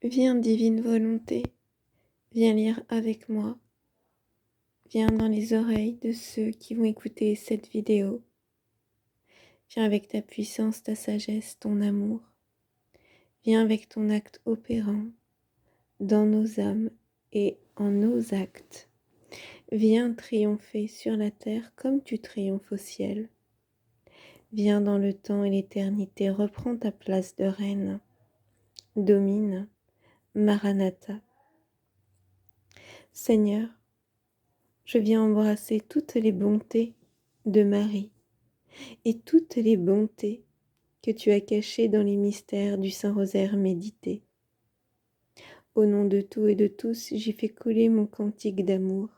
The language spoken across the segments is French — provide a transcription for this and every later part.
Viens divine volonté, viens lire avec moi, viens dans les oreilles de ceux qui vont écouter cette vidéo. Viens avec ta puissance, ta sagesse, ton amour. Viens avec ton acte opérant dans nos âmes et en nos actes. Viens triompher sur la terre comme tu triomphes au ciel. Viens dans le temps et l'éternité, reprends ta place de reine. Domine, Maranatha. Seigneur, je viens embrasser toutes les bontés de Marie et toutes les bontés que tu as cachées dans les mystères du Saint-Rosaire médité. Au nom de tout et de tous, j'y fais couler mon cantique d'amour.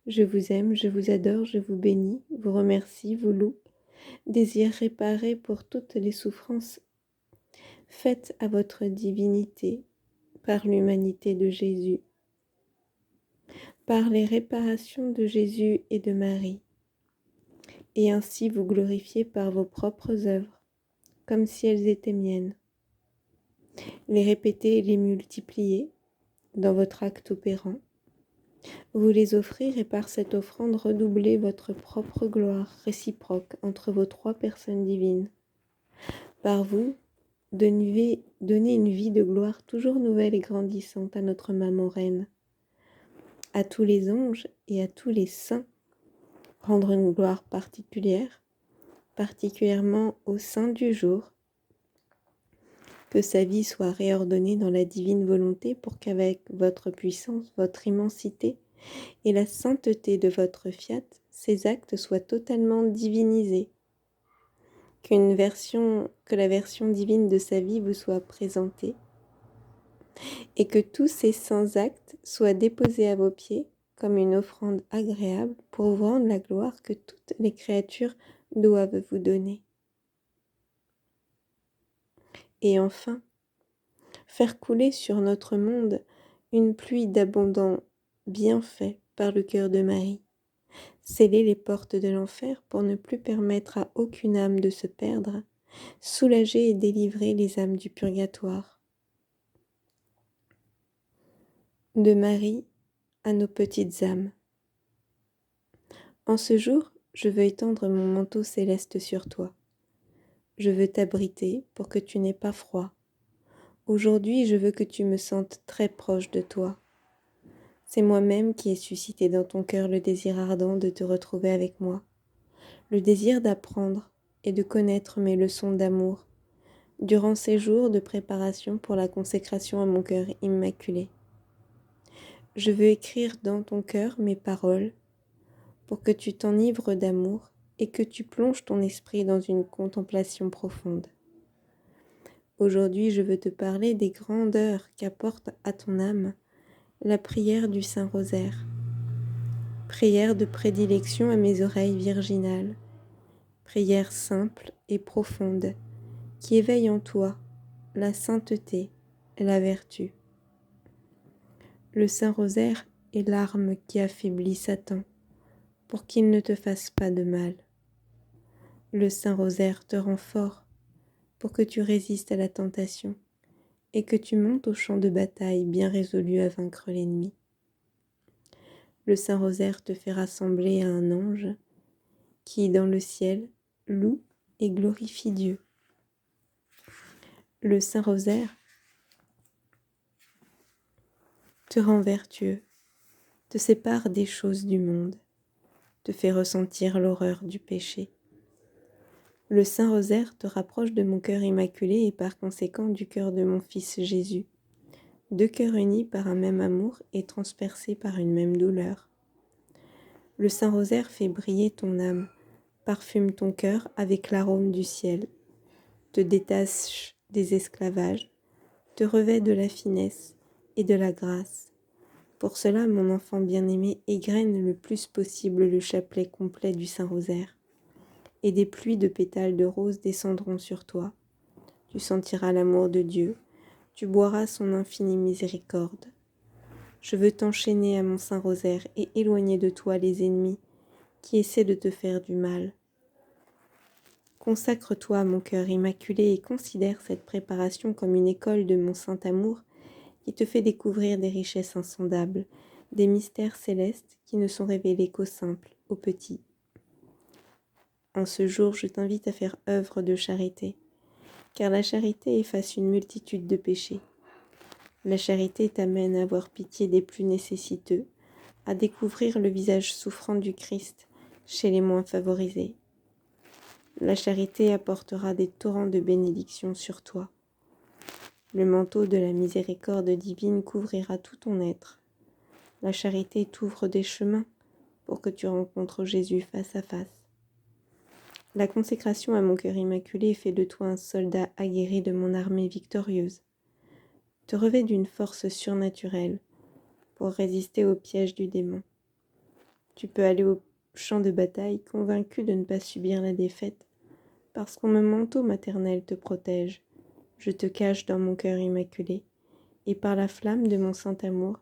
Je vous aime, je vous adore, je vous bénis, vous remercie, vous loue, désire réparer pour toutes les souffrances faites à votre divinité par l'humanité de Jésus, par les réparations de Jésus et de Marie, et ainsi vous glorifier par vos propres œuvres, comme si elles étaient miennes. Les répéter et les multiplier dans votre acte opérant. Vous les offrir et par cette offrande redoubler votre propre gloire réciproque entre vos trois personnes divines. Par vous, donner une vie de gloire toujours nouvelle et grandissante à notre maman reine, à tous les anges et à tous les saints, rendre une gloire particulière, particulièrement au sein du jour, que sa vie soit réordonnée dans la divine volonté pour qu'avec votre puissance, votre immensité et la sainteté de votre fiat, ses actes soient totalement divinisés. Que la version divine de sa vie vous soit présentée et que tous ces saints actes soient déposés à vos pieds comme une offrande agréable pour vous rendre la gloire que toutes les créatures doivent vous donner. Et enfin, faire couler sur notre monde une pluie d'abondants bienfaits par le cœur de Marie. Sceller les portes de l'enfer pour ne plus permettre à aucune âme de se perdre, soulager et délivrer les âmes du purgatoire. De Marie à nos petites âmes. En ce jour, je veux étendre mon manteau céleste sur toi. Je veux t'abriter pour que tu n'aies pas froid. Aujourd'hui, je veux que tu me sentes très proche de toi. C'est moi-même qui ai suscité dans ton cœur le désir ardent de te retrouver avec moi, le désir d'apprendre et de connaître mes leçons d'amour durant ces jours de préparation pour la consécration à mon cœur immaculé. Je veux écrire dans ton cœur mes paroles pour que tu t'enivres d'amour et que tu plonges ton esprit dans une contemplation profonde. Aujourd'hui, je veux te parler des grandeurs qu'apporte à ton âme la prière du Saint-Rosaire, prière de prédilection à mes oreilles virginales, prière simple et profonde qui éveille en toi la sainteté et la vertu. Le Saint-Rosaire est l'arme qui affaiblit Satan pour qu'il ne te fasse pas de mal. Le Saint-Rosaire te rend fort pour que tu résistes à la tentation et que tu montes au champ de bataille bien résolu à vaincre l'ennemi. Le Saint-Rosaire te fait rassembler à un ange qui, dans le ciel, loue et glorifie Dieu. Le Saint-Rosaire te rend vertueux, te sépare des choses du monde, te fait ressentir l'horreur du péché. Le Saint-Rosaire te rapproche de mon cœur immaculé et par conséquent du cœur de mon Fils Jésus, deux cœurs unis par un même amour et transpercés par une même douleur. Le Saint-Rosaire fait briller ton âme, parfume ton cœur avec l'arôme du ciel, te détache des esclavages, te revêt de la finesse et de la grâce. Pour cela, mon enfant bien-aimé, égrène le plus possible le chapelet complet du Saint-Rosaire, et des pluies de pétales de rose descendront sur toi. Tu sentiras l'amour de Dieu, tu boiras son infinie miséricorde. Je veux t'enchaîner à mon Saint-Rosaire et éloigner de toi les ennemis qui essaient de te faire du mal. Consacre-toi à mon cœur immaculé et considère cette préparation comme une école de mon saint amour qui te fait découvrir des richesses insondables, des mystères célestes qui ne sont révélés qu'aux simples, aux petits. En ce jour, je t'invite à faire œuvre de charité, car la charité efface une multitude de péchés. La charité t'amène à avoir pitié des plus nécessiteux, à découvrir le visage souffrant du Christ chez les moins favorisés. La charité apportera des torrents de bénédictions sur toi. Le manteau de la miséricorde divine couvrira tout ton être. La charité t'ouvre des chemins pour que tu rencontres Jésus face à face. La consécration à mon cœur immaculé fait de toi un soldat aguerri de mon armée victorieuse. Te revêt d'une force surnaturelle pour résister aux pièges du démon. Tu peux aller au champ de bataille convaincu de ne pas subir la défaite, parce que mon manteau maternel te protège. Je te cache dans mon cœur immaculé, et par la flamme de mon saint amour,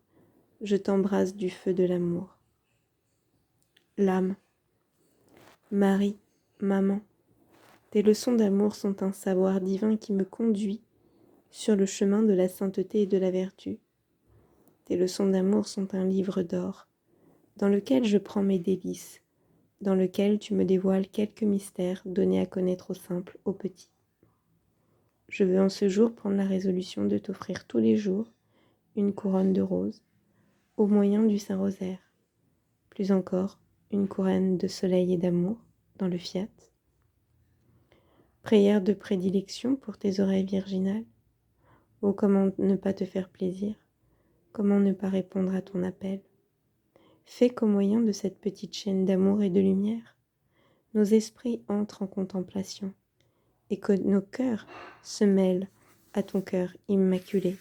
je t'embrasse du feu de l'amour. L'âme, Marie, maman, tes leçons d'amour sont un savoir divin qui me conduit sur le chemin de la sainteté et de la vertu. Tes leçons d'amour sont un livre d'or, dans lequel je prends mes délices, dans lequel tu me dévoiles quelques mystères donnés à connaître aux simples, aux petits. Je veux en ce jour prendre la résolution de t'offrir tous les jours une couronne de roses, au moyen du Saint-Rosaire. Plus encore, une couronne de soleil et d'amour dans le fiat. Prière de prédilection pour tes oreilles virginales. Oh, comment ne pas te faire plaisir? Comment ne pas répondre à ton appel? Fais qu'au moyen de cette petite chaîne d'amour et de lumière, nos esprits entrent en contemplation et que nos cœurs se mêlent à ton cœur immaculé,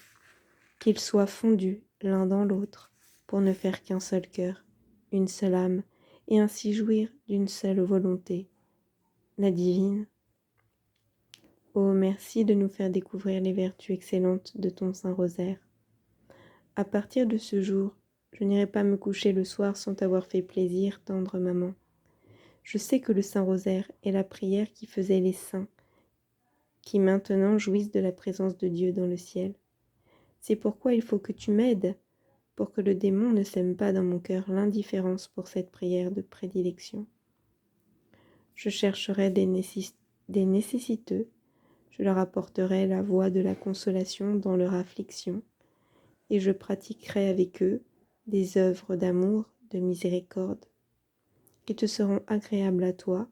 qu'ils soient fondus l'un dans l'autre pour ne faire qu'un seul cœur, une seule âme, et ainsi jouir d'une seule volonté, la divine. Oh, merci de nous faire découvrir les vertus excellentes de ton Saint-Rosaire. À partir de ce jour, je n'irai pas me coucher le soir sans t'avoir fait plaisir, tendre maman. Je sais que le Saint-Rosaire est la prière qui faisait les saints, qui maintenant jouissent de la présence de Dieu dans le ciel. C'est pourquoi il faut que tu m'aides, pour que le démon ne sème pas dans mon cœur l'indifférence pour cette prière de prédilection. Je chercherai des nécessiteux, je leur apporterai la voie de la consolation dans leur affliction, et je pratiquerai avec eux des œuvres d'amour, de miséricorde, qui te seront agréables à toi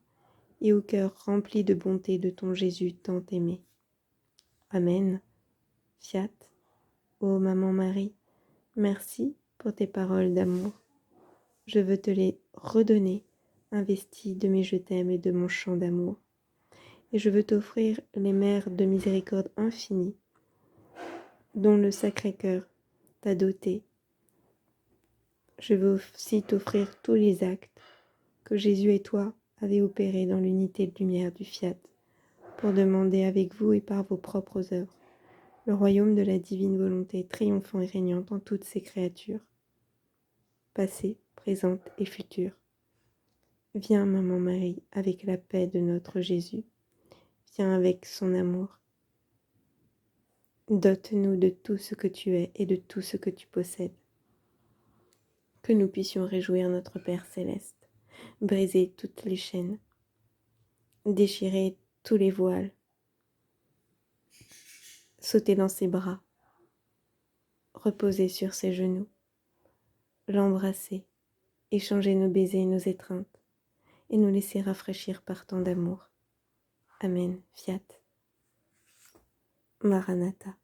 et au cœur rempli de bonté de ton Jésus tant aimé. Amen. Fiat. Ô Maman Marie, merci pour tes paroles d'amour. Je veux te les redonner, investies de mes je t'aime et de mon chant d'amour. Et je veux t'offrir les mers de miséricorde infinie, dont le Sacré-Cœur t'a doté. Je veux aussi t'offrir tous les actes que Jésus et toi avez opérés dans l'unité de lumière du Fiat, pour demander avec vous et par vos propres œuvres le royaume de la divine volonté triomphant et régnant en toutes ses créatures, passées, présentes et futures. Viens, Maman Marie, avec la paix de notre Jésus. Viens avec son amour. Dote-nous de tout ce que tu es et de tout ce que tu possèdes. Que nous puissions réjouir notre Père céleste, briser toutes les chaînes, déchirer tous les voiles, sauter dans ses bras, reposer sur ses genoux, l'embrasser, échanger nos baisers et nos étreintes, et nous laisser rafraîchir par tant d'amour. Amen. Fiat. Maranatha.